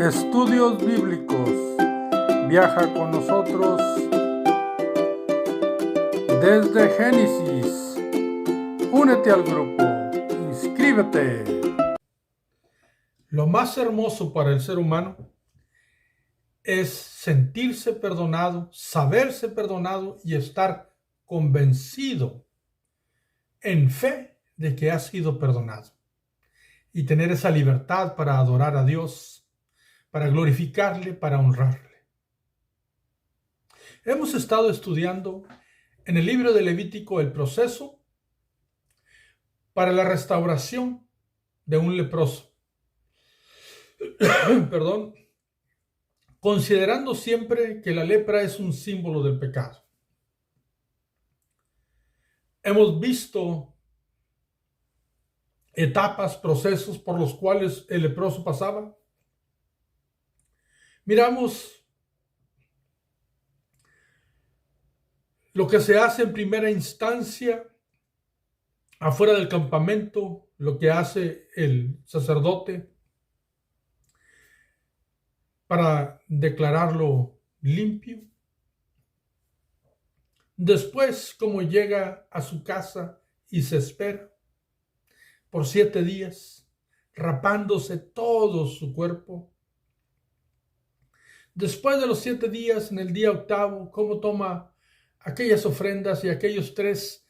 Estudios Bíblicos. Viaja con nosotros desde Génesis. Únete al grupo. Inscríbete. Lo más hermoso para el ser humano es sentirse perdonado, saberse perdonado y estar convencido en fe de que ha sido perdonado. Y tener esa libertad para adorar a Dios, para glorificarle, para honrarle. Hemos estado estudiando en el libro de Levítico el proceso para la restauración de un leproso. Perdón. Considerando siempre que la lepra es un símbolo del pecado. Hemos visto etapas, procesos por los cuales el leproso pasaba. Miramos lo que se hace en primera instancia afuera del campamento, lo que hace el sacerdote para declararlo limpio. Después, cómo llega a su casa y se espera por 7 días, rapándose todo su cuerpo. Después de los 7 días, en el día 8, cómo toma aquellas ofrendas y aquellos 3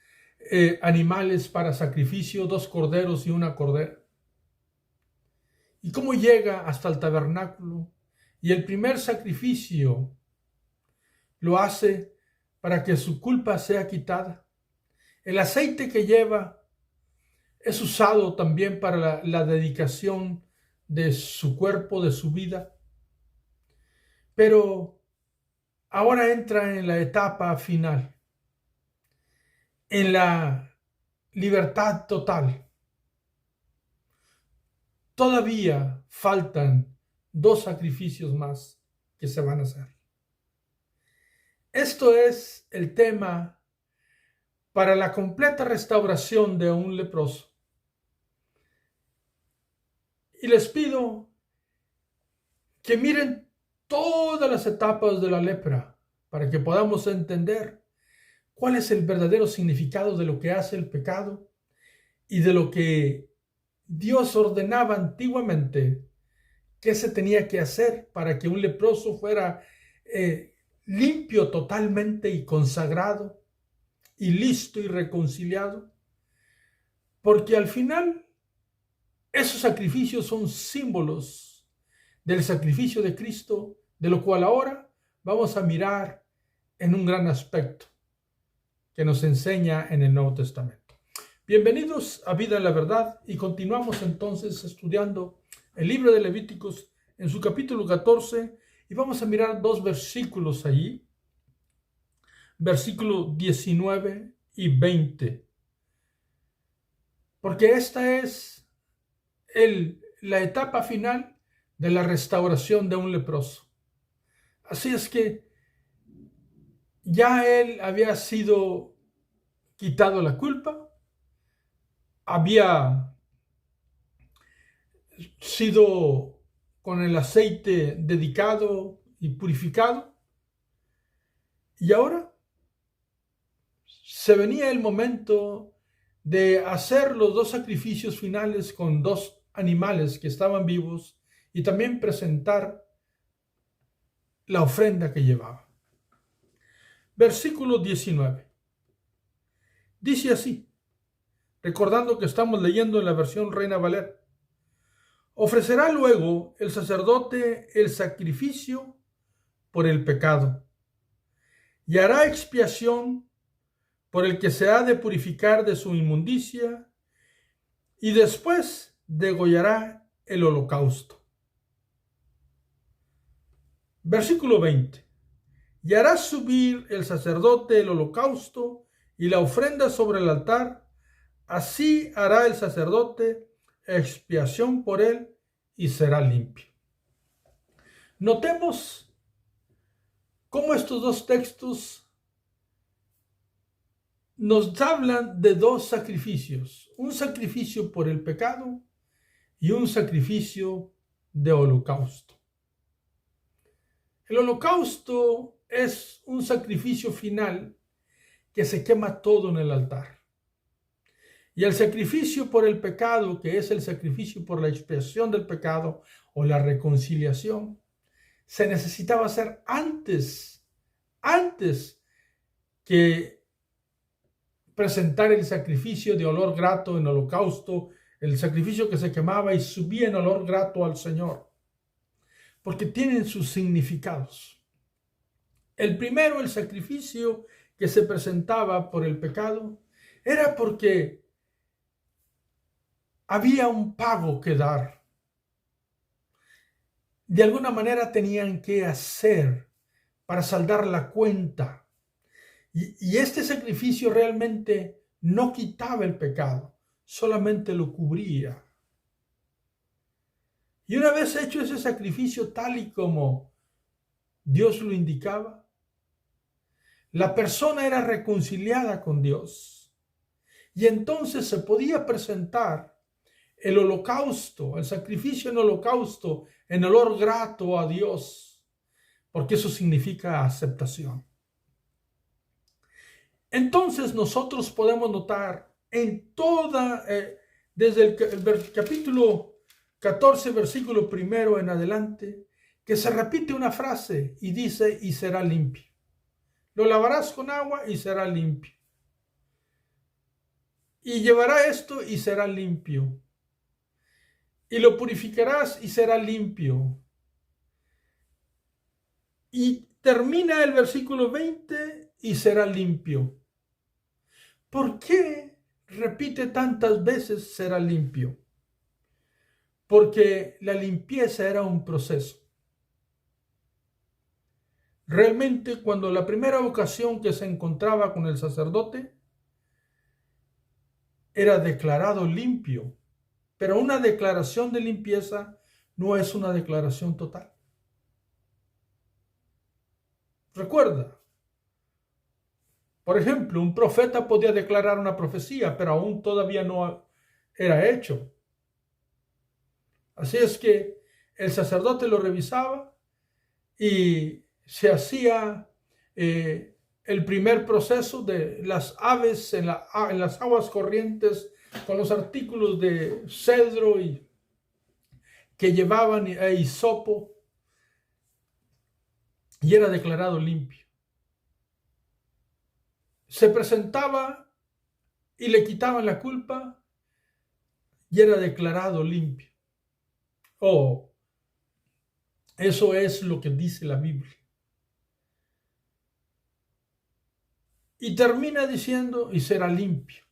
animales para sacrificio, 2 corderos y 1 cordera. Y cómo llega hasta el tabernáculo. Y el primer sacrificio lo hace para que su culpa sea quitada. El aceite que lleva es usado también para la dedicación de su cuerpo, de su vida. Pero ahora entra en la etapa final, en la libertad total. Todavía faltan 2 sacrificios más que se van a hacer. Esto es el tema para la completa restauración de un leproso. Y les pido que miren todas las etapas de la lepra para que podamos entender cuál es el verdadero significado de lo que hace el pecado y de lo que Dios ordenaba antiguamente que se tenía que hacer para que un leproso fuera limpio totalmente y consagrado y listo y reconciliado. Porque al final esos sacrificios son símbolos del sacrificio de Cristo, de lo cual ahora vamos a mirar en un gran aspecto que nos enseña en el Nuevo Testamento. Bienvenidos a Vida en la Verdad y continuamos entonces estudiando el libro de Levíticos en su capítulo 14 y vamos a mirar 2 versículos allí, versículo 19 y 20, porque esta es la etapa final de la restauración de un leproso. Así es que ya él había sido quitado la culpa, había sido con el aceite dedicado y purificado, y ahora se venía el momento de hacer los 2 sacrificios finales con 2 animales que estaban vivos y también presentar la ofrenda que llevaba. Versículo 19. Dice así, recordando que estamos leyendo en la versión Reina Valera. Ofrecerá luego el sacerdote el sacrificio por el pecado y hará expiación por el que se ha de purificar de su inmundicia y después degollará el holocausto. Versículo 20. Y hará subir el sacerdote el holocausto y la ofrenda sobre el altar, así hará el sacerdote expiación por él y será limpio. Notemos cómo estos 2 textos nos hablan de 2 sacrificios, un sacrificio por el pecado y un sacrificio de holocausto. El holocausto es un sacrificio final que se quema todo en el altar. Y el sacrificio por el pecado, que es el sacrificio por la expiación del pecado o la reconciliación, se necesitaba hacer antes que presentar el sacrificio de olor grato en holocausto, el sacrificio que se quemaba y subía en olor grato al Señor, porque tienen sus significados. El primero, el sacrificio que se presentaba por el pecado, era porque había un pago que dar. De alguna manera tenían que hacer para saldar la cuenta. Y este sacrificio realmente no quitaba el pecado, solamente lo cubría. Y una vez hecho ese sacrificio tal y como Dios lo indicaba, la persona era reconciliada con Dios. Y entonces se podía presentar el holocausto, el sacrificio en holocausto, en olor grato a Dios, porque eso significa aceptación. Entonces nosotros podemos notar en desde el capítulo 14, versículo 1 en adelante, que se repite una frase y dice, y será limpio. Lo lavarás con agua y será limpio. Y llevará esto y será limpio. Y lo purificarás y será limpio. Y termina el versículo 20 y será limpio. ¿Por qué repite tantas veces será limpio? Porque la limpieza era un proceso. Realmente, cuando la primera ocasión que se encontraba con el sacerdote, era declarado limpio. Pero una declaración de limpieza no es una declaración total. Recuerda, por ejemplo, un profeta podía declarar una profecía, pero aún todavía no era hecho. Así es que el sacerdote lo revisaba y se hacía el primer proceso de las aves en las aguas corrientes con los artículos de cedro y que llevaban hisopo, y era declarado limpio. Se presentaba y le quitaban la culpa y era declarado limpio. Oh, eso es lo que dice la Biblia. Y termina diciendo, y será limpio.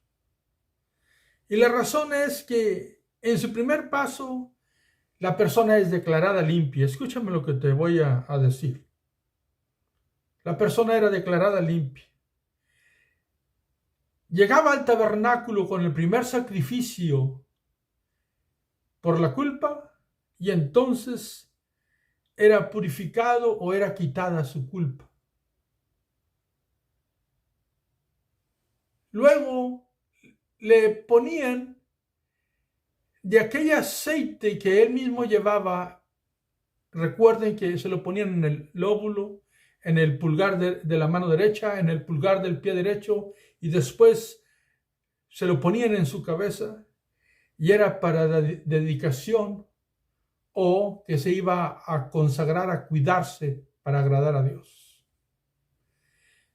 Y la razón es que en su primer paso, la persona es declarada limpia. Escúchame lo que te voy a decir. La persona era declarada limpia. Llegaba al tabernáculo con el primer sacrificio por la culpa y entonces era purificado o era quitada su culpa. Luego le ponían de aquel aceite que él mismo llevaba. Recuerden que se lo ponían en el lóbulo, en el pulgar de la mano derecha, en el pulgar del pie derecho, y después se lo ponían en su cabeza, y era para la dedicación o que se iba a consagrar a cuidarse para agradar a Dios.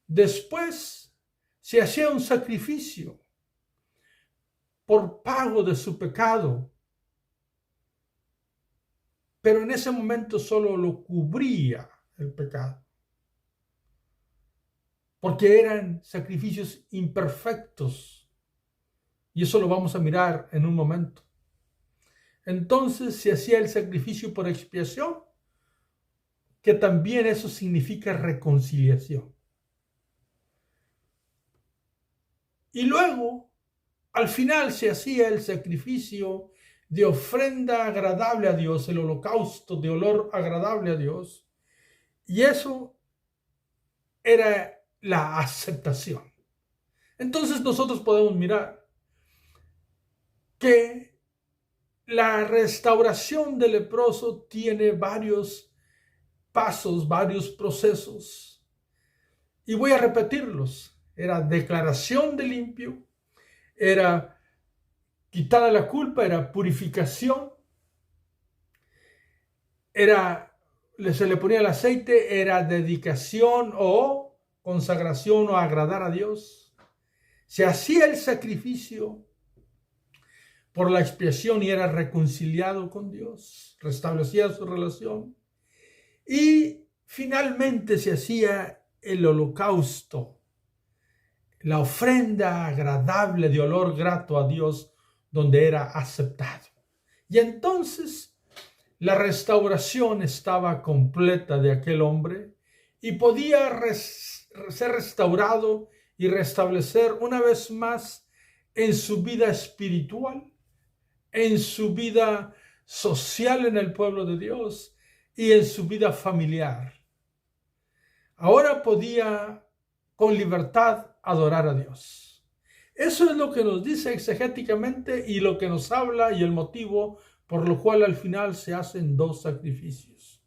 Después se hacía un sacrificio por pago de su pecado, pero en ese momento solo lo cubría el pecado, porque eran sacrificios imperfectos, y eso lo vamos a mirar en un momento. Entonces se hacía el sacrificio por expiación, que también eso significa reconciliación. Y luego, al final, se hacía el sacrificio de ofrenda agradable a Dios, el holocausto de olor agradable a Dios, y eso era la aceptación. Entonces nosotros podemos mirar que la restauración del leproso tiene varios pasos, varios procesos. Y voy a repetirlos. Era declaración de limpio, era quitada la culpa, era purificación, se le ponía el aceite, era dedicación o consagración o agradar a Dios. Se hacía el sacrificio por la expiación y era reconciliado con Dios, restablecía su relación. Y finalmente se hacía el holocausto, la ofrenda agradable de olor grato a Dios, donde era aceptado. Y entonces la restauración estaba completa de aquel hombre y podía ser restaurado y restablecer una vez más en su vida espiritual, en su vida social en el pueblo de Dios y en su vida familiar. Ahora podía con libertad adorar a Dios. Eso es lo que nos dice exegéticamente y lo que nos habla y el motivo por lo cual al final se hacen 2 sacrificios.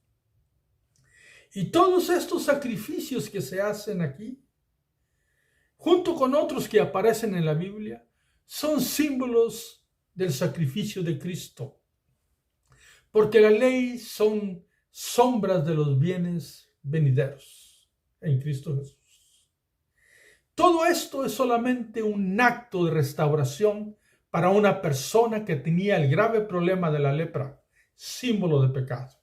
Y todos estos sacrificios que se hacen aquí, junto con otros que aparecen en la Biblia, son símbolos del sacrificio de Cristo. Porque la ley son sombras de los bienes venideros en Cristo Jesús. Todo esto es solamente un acto de restauración para una persona que tenía el grave problema de la lepra, símbolo de pecado.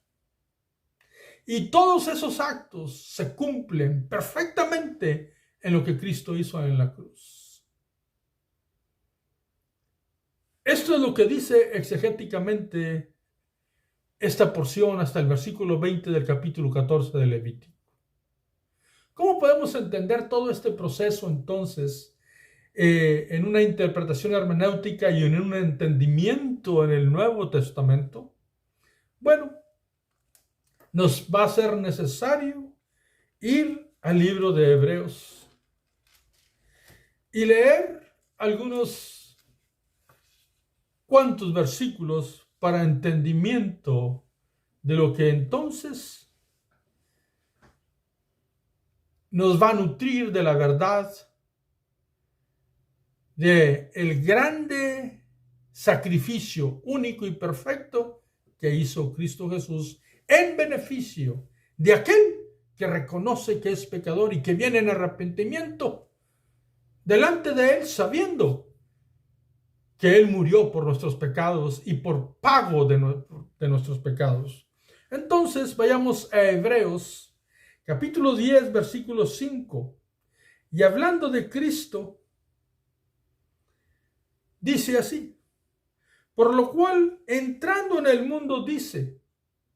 Y todos esos actos se cumplen perfectamente en lo que Cristo hizo en la cruz. Esto es lo que dice exegéticamente esta porción hasta el versículo 20 del capítulo 14 de Levítico. ¿Cómo podemos entender todo este proceso entonces en una interpretación hermenéutica y en un entendimiento en el Nuevo Testamento? Bueno, nos va a ser necesario ir al libro de Hebreos y leer algunos cuantos versículos para entendimiento de lo que entonces nos va a nutrir de la verdad de el grande sacrificio único y perfecto que hizo Cristo Jesús en beneficio de aquel que reconoce que es pecador y que viene en arrepentimiento delante de Él, sabiendo que Él murió por nuestros pecados y por pago de nuestros pecados. Entonces vayamos a Hebreos capítulo 10, versículo 5. Y hablando de Cristo, dice así: por lo cual, entrando en el mundo, dice,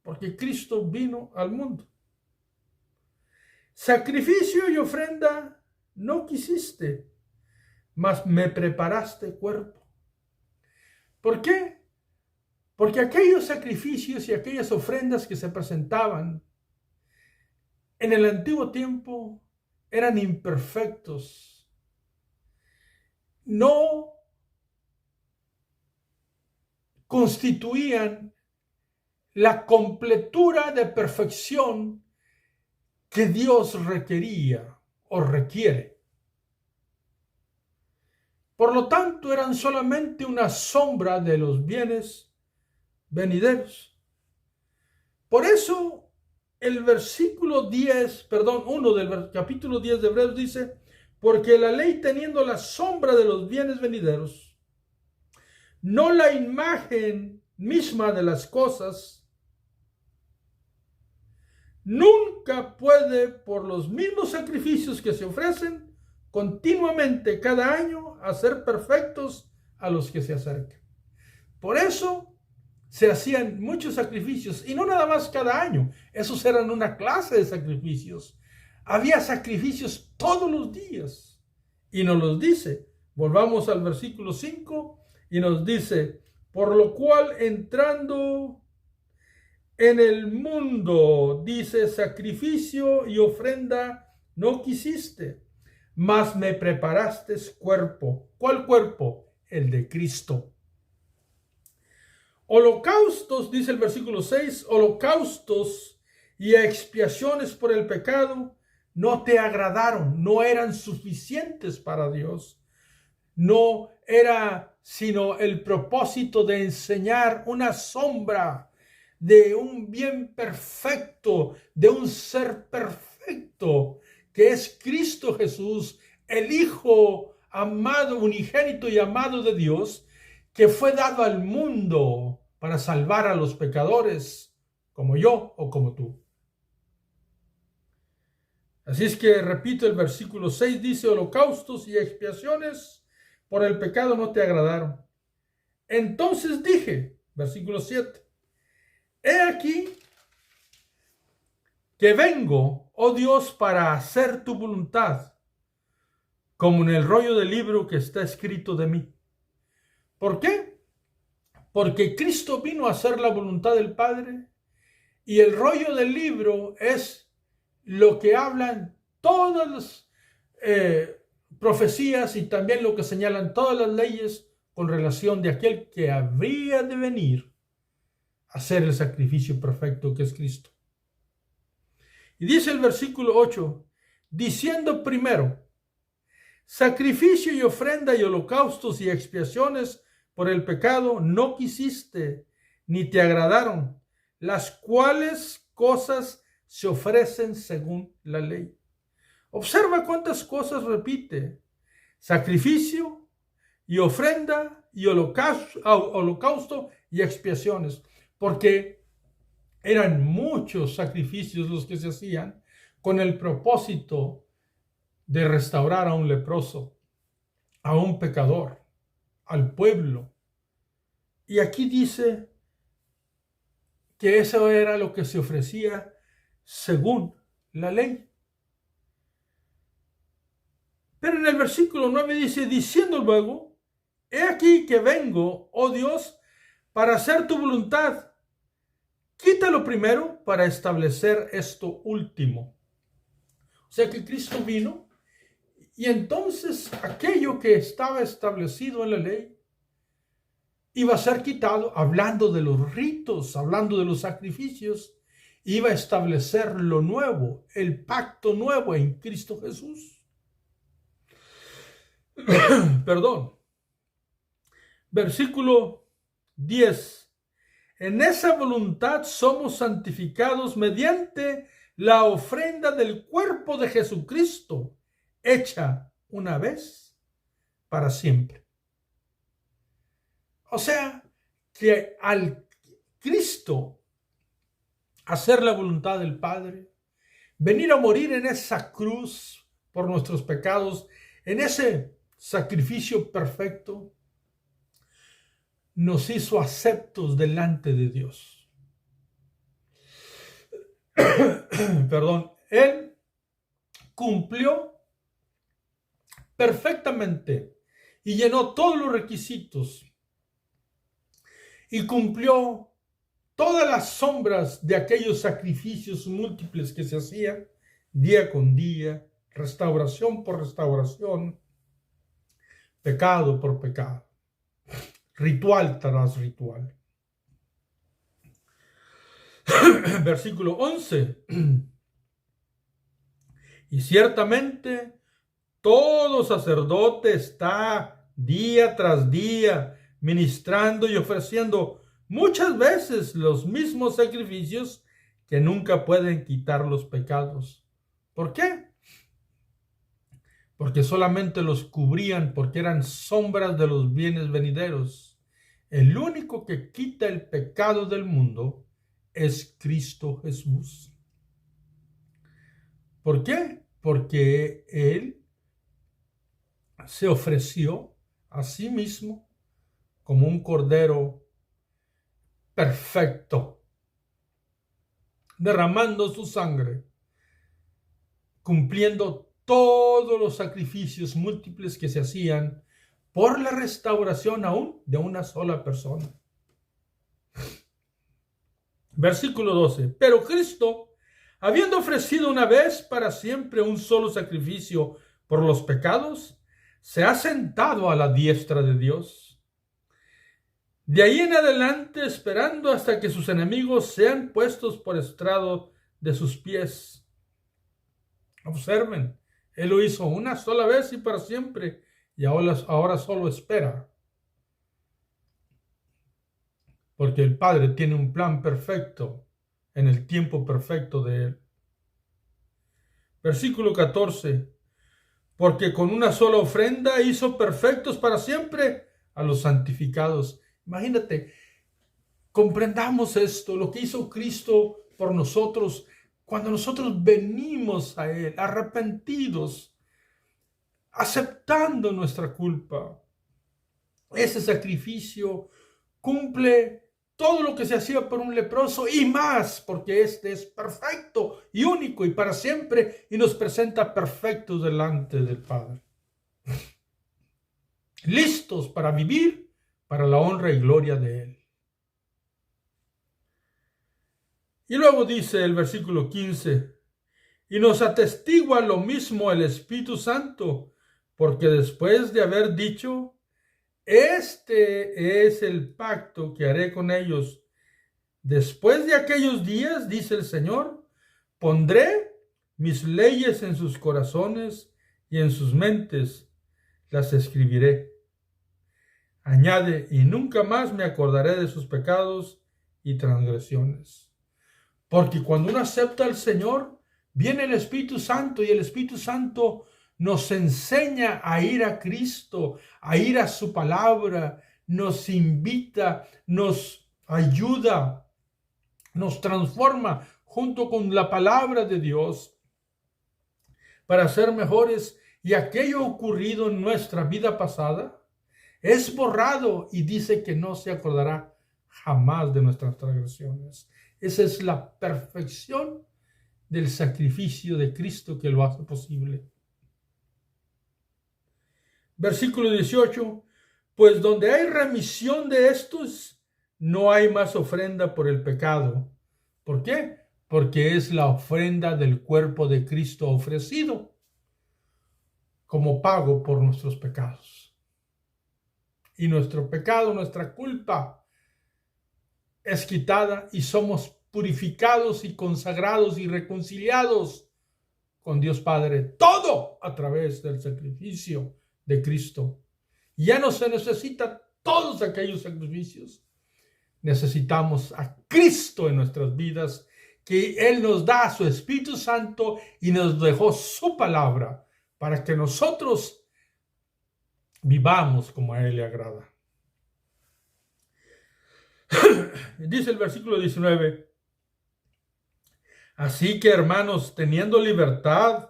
porque Cristo vino al mundo, sacrificio y ofrenda no quisiste, mas me preparaste cuerpo. ¿Por qué? Porque aquellos sacrificios y aquellas ofrendas que se presentaban en el antiguo tiempo eran imperfectos. No constituían la completura de perfección que Dios requería o requiere. Por lo tanto, eran solamente una sombra de los bienes venideros. Por eso, el versículo 1 del capítulo 10 de Hebreos dice: porque la ley, teniendo la sombra de los bienes venideros, no la imagen misma de las cosas, nunca puede, por los mismos sacrificios que se ofrecen continuamente cada año, hacer perfectos a los que se acercan. Por eso se hacían muchos sacrificios, y no nada más cada año. Esos eran una clase de sacrificios. Había sacrificios todos los días. Y nos los dice. Volvamos al versículo 5 y nos dice: por lo cual, entrando en el mundo, dice, sacrificio y ofrenda no quisiste, mas me preparaste cuerpo. ¿Cuál cuerpo? El de Cristo. Holocaustos, dice el versículo 6, holocaustos y expiaciones por el pecado no te agradaron, no eran suficientes para Dios. No era sino el propósito de enseñar una sombra de un bien perfecto, de un ser perfecto, que es Cristo Jesús, el Hijo amado, unigénito y amado de Dios, que fue dado al mundo para salvar a los pecadores, como yo o como tú. Así es que, repito, el versículo 6 dice: holocaustos y expiaciones por el pecado no te agradaron. Entonces dije, versículo 7, he aquí que vengo, oh Dios, para hacer tu voluntad, como en el rollo del libro que está escrito de mí. ¿Por qué? Porque Cristo vino a hacer la voluntad del Padre, y el rollo del libro es lo que hablan todas las profecías y también lo que señalan todas las leyes con relación de aquel que habría de venir a hacer el sacrificio perfecto que es Cristo. Y dice el versículo 8, diciendo primero: sacrificio y ofrenda y holocaustos y expiaciones por el pecado no quisiste, ni te agradaron, las cuales cosas se ofrecen según la ley. Observa cuántas cosas repite: sacrificio y ofrenda y holocausto y expiaciones, porque eran muchos sacrificios los que se hacían con el propósito de restaurar a un leproso, a un pecador, al pueblo. Y aquí dice que eso era lo que se ofrecía según la ley. Pero en el versículo 9 dice: diciendo luego, he aquí que vengo, oh Dios, para hacer tu voluntad. Quítalo primero para establecer esto último. O sea que Cristo vino y entonces aquello que estaba establecido en la ley iba a ser quitado, hablando de los ritos, hablando de los sacrificios, iba a establecer lo nuevo, el pacto nuevo en Cristo Jesús. Perdón. Versículo 10. En esa voluntad somos santificados mediante la ofrenda del cuerpo de Jesucristo, hecha una vez para siempre. O sea, que al Cristo hacer la voluntad del Padre, venir a morir en esa cruz por nuestros pecados, en ese sacrificio perfecto, nos hizo aceptos delante de Dios. Perdón, Él cumplió perfectamente y llenó todos los requisitos y cumplió todas las sombras de aquellos sacrificios múltiples que se hacían día con día, restauración por restauración, pecado por pecado, ritual tras ritual. Versículo 11. Y ciertamente todo sacerdote está día tras día ministrando y ofreciendo muchas veces los mismos sacrificios que nunca pueden quitar los pecados. ¿Por qué? Porque solamente los cubrían, porque eran sombras de los bienes venideros. El único que quita el pecado del mundo es Cristo Jesús. ¿Por qué? Porque Él se ofreció a sí mismo como un cordero perfecto, derramando su sangre, cumpliendo todos los sacrificios múltiples que se hacían por la restauración aún de una sola persona. Versículo 12. Pero Cristo, habiendo ofrecido una vez para siempre un solo sacrificio por los pecados, se ha sentado a la diestra de Dios. De ahí en adelante, esperando hasta que sus enemigos sean puestos por estrado de sus pies. Observen, Él lo hizo una sola vez y para siempre, y ahora solo espera. Porque el Padre tiene un plan perfecto en el tiempo perfecto de Él. Versículo 14. Porque con una sola ofrenda hizo perfectos para siempre a los santificados. Imagínate, comprendamos esto, lo que hizo Cristo por nosotros, cuando nosotros venimos a Él, arrepentidos, aceptando nuestra culpa. Ese sacrificio cumple todo lo que se hacía por un leproso y más, porque este es perfecto y único y para siempre y nos presenta perfectos delante del Padre. Listos para vivir para la honra y gloria de Él. Y luego dice el versículo 15, y nos atestigua lo mismo el Espíritu Santo, porque después de haber dicho, este es el pacto que haré con ellos. Después de aquellos días, dice el Señor, pondré mis leyes en sus corazones y en sus mentes las escribiré. Añade, y nunca más me acordaré de sus pecados y transgresiones. Porque cuando uno acepta al Señor, viene el Espíritu Santo y el Espíritu Santo nos enseña a ir a Cristo, a ir a su palabra, nos invita, nos ayuda, nos transforma junto con la palabra de Dios para ser mejores, y aquello ocurrido en nuestra vida pasada es borrado y dice que no se acordará jamás de nuestras transgresiones. Esa es la perfección del sacrificio de Cristo que lo hace posible. Versículo 18, pues donde hay remisión de estos, no hay más ofrenda por el pecado. ¿Por qué? Porque es la ofrenda del cuerpo de Cristo ofrecido como pago por nuestros pecados. Y nuestro pecado, nuestra culpa, es quitada y somos purificados y consagrados y reconciliados con Dios Padre. Todo a través del sacrificio de Cristo. Ya no se necesita todos aquellos sacrificios. Necesitamos a Cristo en nuestras vidas, que Él nos da a su Espíritu Santo y nos dejó su palabra para que nosotros vivamos como a Él le agrada. Dice el versículo 19, así que hermanos, teniendo libertad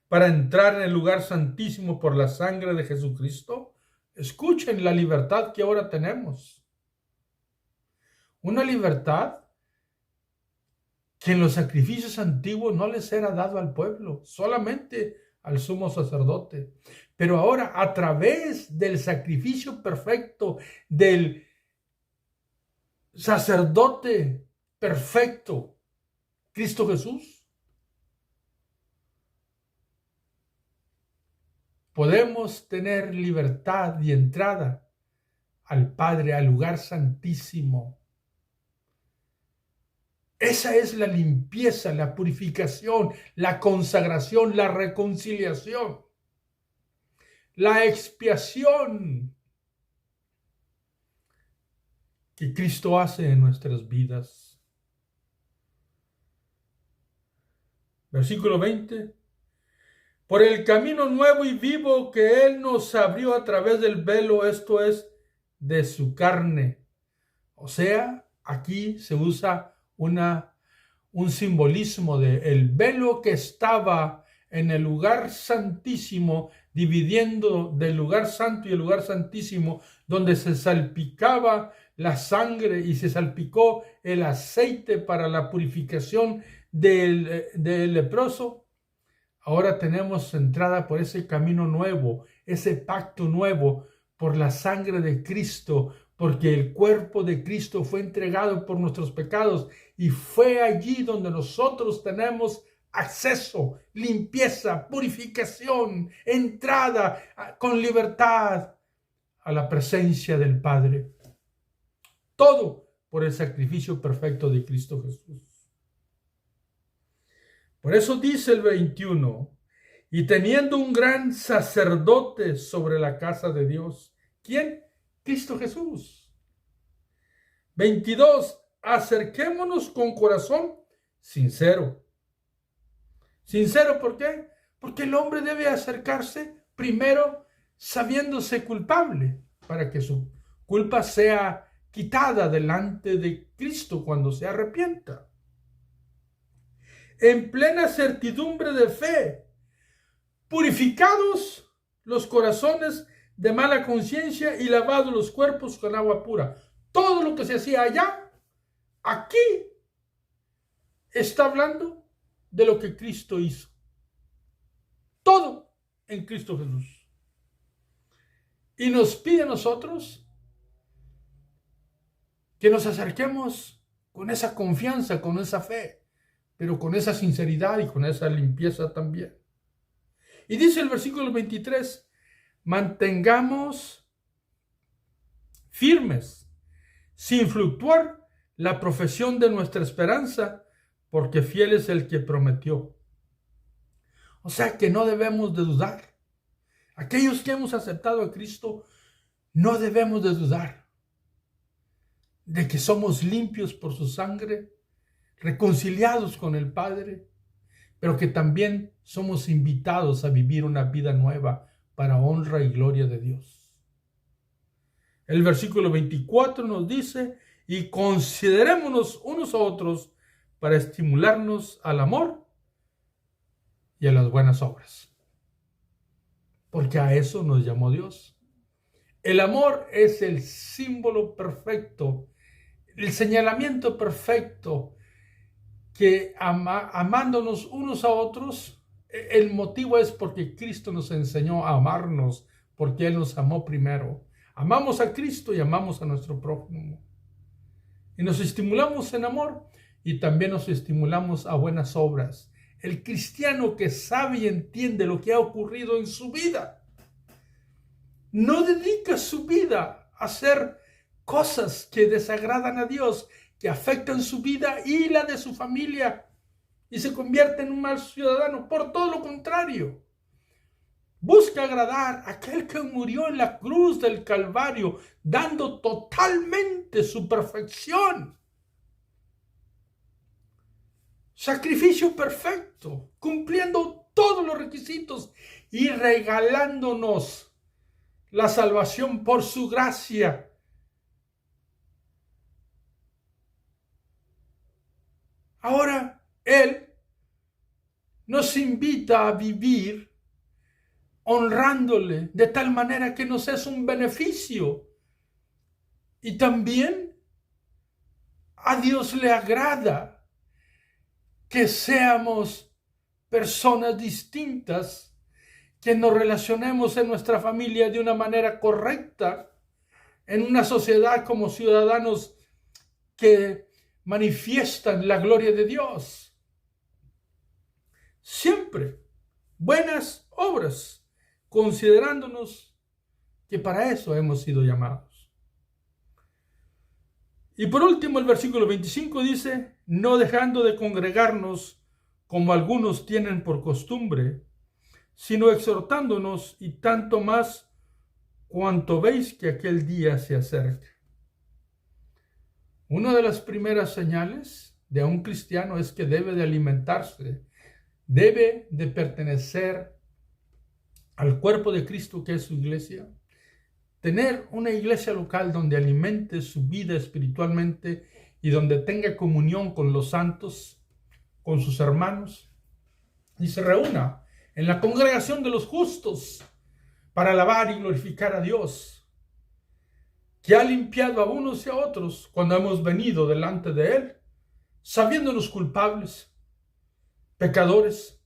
para entrar en el lugar santísimo por la sangre de Jesucristo, escuchen la libertad que ahora tenemos. Una libertad que en los sacrificios antiguos no les era dado al pueblo, solamente al sumo sacerdote. Pero ahora, a través del sacrificio perfecto del sacerdote perfecto, Cristo Jesús, podemos tener libertad y entrada al Padre, al lugar santísimo. Esa es la limpieza, la purificación, la consagración, la reconciliación, la expiación que Cristo hace en nuestras vidas. Versículo 20. Por el camino nuevo y vivo que Él nos abrió a través del velo, esto es, de su carne. O sea, aquí se usa un simbolismo de el velo que estaba en el lugar santísimo, dividiendo del lugar santo y el lugar santísimo, donde se salpicaba la sangre y se salpicó el aceite para la purificación del leproso. Ahora tenemos entrada por ese camino nuevo, ese pacto nuevo, por la sangre de Cristo, porque el cuerpo de Cristo fue entregado por nuestros pecados y fue allí donde nosotros tenemos acceso, limpieza, purificación, entrada con libertad a la presencia del Padre. Todo por el sacrificio perfecto de Cristo Jesús. Por eso dice el 21, y teniendo un gran sacerdote sobre la casa de Dios. ¿Quién? Cristo Jesús. 22, acerquémonos con corazón sincero. ¿Sincero por qué? Porque el hombre debe acercarse primero sabiéndose culpable, para que su culpa sea quitada delante de Cristo cuando se arrepienta. En plena certidumbre de fe, purificados los corazones de mala conciencia y lavados los cuerpos con agua pura. Todo lo que se hacía allá, aquí está hablando de lo que Cristo hizo. Todo en Cristo Jesús. Y nos pide a nosotros que nos acerquemos con esa confianza, con esa fe, pero con esa sinceridad y con esa limpieza también. Y dice el versículo 23, mantengamos firmes, sin fluctuar, la profesión de nuestra esperanza, porque fiel es el que prometió. O sea que no debemos de dudar. Aquellos que hemos aceptado a Cristo, no debemos de dudar de que somos limpios por su sangre, reconciliados con el Padre, pero que también somos invitados a vivir una vida nueva para honra y gloria de Dios. El versículo 24 nos dice, y considerémonos unos a otros para estimularnos al amor y a las buenas obras. Porque a eso nos llamó Dios. El amor es el símbolo perfecto, el señalamiento perfecto, que amándonos unos a otros, el motivo es porque Cristo nos enseñó a amarnos, porque Él nos amó primero. Amamos a Cristo y amamos a nuestro prójimo. Y nos estimulamos en amor y también nos estimulamos a buenas obras. El cristiano que sabe y entiende lo que ha ocurrido en su vida, no dedica su vida a hacer cosas que desagradan a Dios, que afectan su vida y la de su familia, y se convierte en un mal ciudadano. Por todo lo contrario, busca agradar a aquel que murió en la cruz del Calvario, dando totalmente su perfección. Sacrificio perfecto, cumpliendo todos los requisitos y regalándonos la salvación por su gracia. Ahora Él nos invita a vivir honrándole de tal manera que nos es un beneficio. Y también a Dios le agrada que seamos personas distintas, que nos relacionemos en nuestra familia de una manera correcta, en una sociedad como ciudadanos que manifiestan la gloria de Dios. Siempre buenas obras, considerándonos que para eso hemos sido llamados. Y por último, el versículo 25 dice, no dejando de congregarnos como algunos tienen por costumbre, sino exhortándonos, y tanto más cuanto veis que aquel día se acerca. Una de las primeras señales de un cristiano es que debe de alimentarse, debe de pertenecer al cuerpo de Cristo, que es su iglesia, tener una iglesia local donde alimente su vida espiritualmente y donde tenga comunión con los santos, con sus hermanos, y se reúna en la congregación de los justos para alabar y glorificar a Dios, que ha limpiado a unos y a otros cuando hemos venido delante de Él, sabiéndonos culpables, pecadores,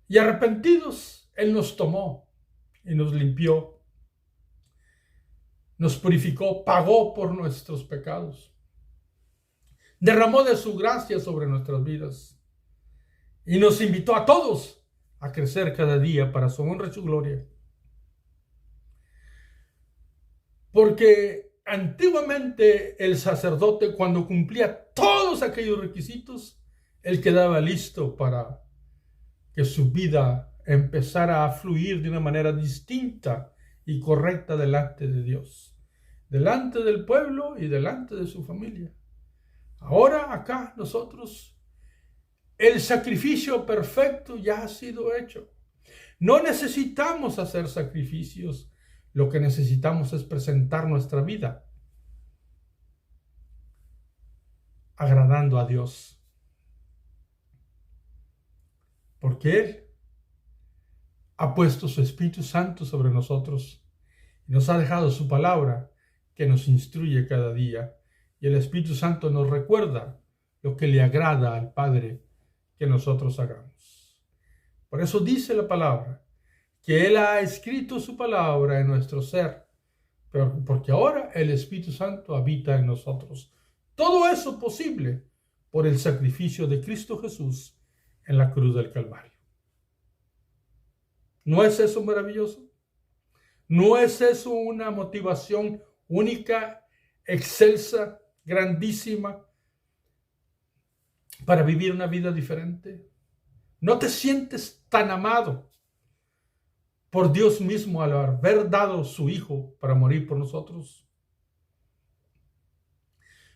y arrepentidos. Él nos tomó y nos limpió, nos purificó, pagó por nuestros pecados, derramó de su gracia sobre nuestras vidas y nos invitó a todos a crecer cada día para su honra y su gloria. Porque antiguamente el sacerdote, cuando cumplía todos aquellos requisitos, él quedaba listo para que su vida empezara a fluir de una manera distinta y correcta delante de Dios, delante del pueblo y delante de su familia. Ahora acá nosotros, el sacrificio perfecto ya ha sido hecho. No necesitamos hacer sacrificios. Lo que necesitamos es presentar nuestra vida agradando a Dios. Porque Él ha puesto su Espíritu Santo sobre nosotros y nos ha dejado su palabra que nos instruye cada día. Y el Espíritu Santo nos recuerda lo que le agrada al Padre que nosotros hagamos. Por eso dice la palabra que Él ha escrito su palabra en nuestro ser, pero porque ahora el Espíritu Santo habita en nosotros. Todo eso posible por el sacrificio de Cristo Jesús en la cruz del Calvario. ¿No es eso maravilloso? ¿No es eso una motivación única, excelsa, grandísima para vivir una vida diferente? ¿No te sientes tan amado por Dios mismo al haber dado su Hijo para morir por nosotros?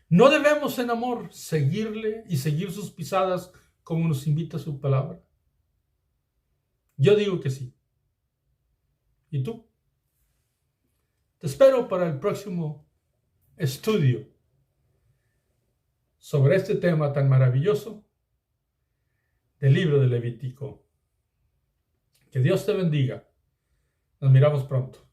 ¿No debemos en amor seguirle y seguir sus pisadas como nos invita su palabra? Yo digo que sí. ¿Y tú? Te espero para el próximo estudio sobre este tema tan maravilloso del libro de Levítico. Que Dios te bendiga. Nos miramos pronto.